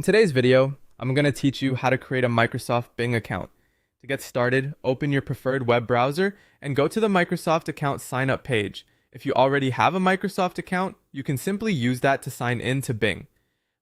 In today's video, I'm going to teach you how to create a Microsoft Bing account. To get started, open your preferred web browser and go to the Microsoft account sign up page. If you already have a Microsoft account, you can simply use that to sign in to Bing.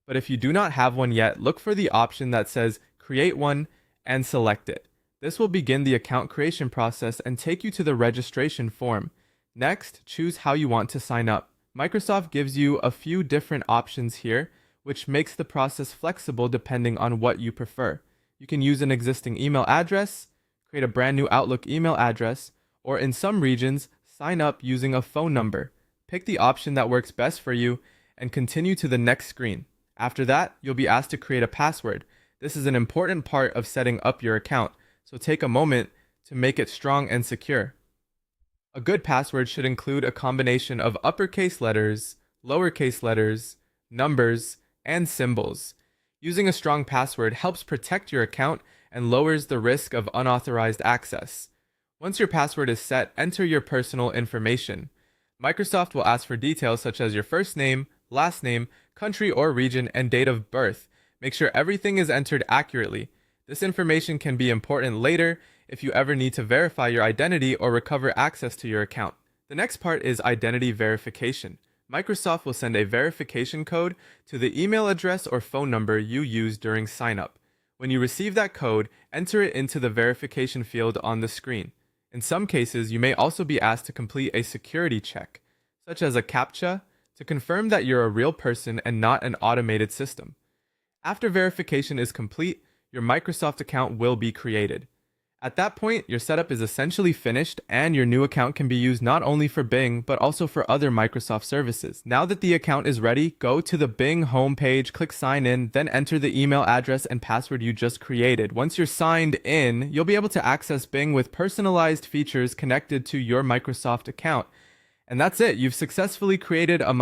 But if you do not have one yet, look for the option that says Create One and select it. This will begin the account creation process and take you to the registration form. Next, choose how you want to sign up. Microsoft gives you a few different options here, which makes the process flexible depending on what you prefer. You can use an existing email address, create a brand new Outlook email address, or in some regions, sign up using a phone number. Pick the option that works best for you and continue to the next screen. After that, you'll be asked to create a password. This is an important part of setting up your account, so take a moment to make it strong and secure. A good password should include a combination of uppercase letters, lowercase letters, numbers, and symbols. Using a strong password helps protect your account and lowers the risk of unauthorized access. Once your password is set, enter your personal information. Microsoft will ask for details such as your first name, last name, country or region, and date of birth. Make sure everything is entered accurately. This information can be important later if you ever need to verify your identity or recover access to your account. The next part is identity verification. Microsoft will send a verification code to the email address or phone number you used during sign-up. When you receive that code, enter it into the verification field on the screen. In some cases, you may also be asked to complete a security check, such as a CAPTCHA, to confirm that you're a real person and not an automated system. After verification is complete, your Microsoft account will be created. At that point, your setup is essentially finished and your new account can be used not only for Bing, but also for other Microsoft services. Now that the account is ready, go to the Bing homepage, click sign in, then enter the email address and password you just created. Once you're signed in, you'll be able to access Bing with personalized features connected to your Microsoft account. And that's it. You've successfully created a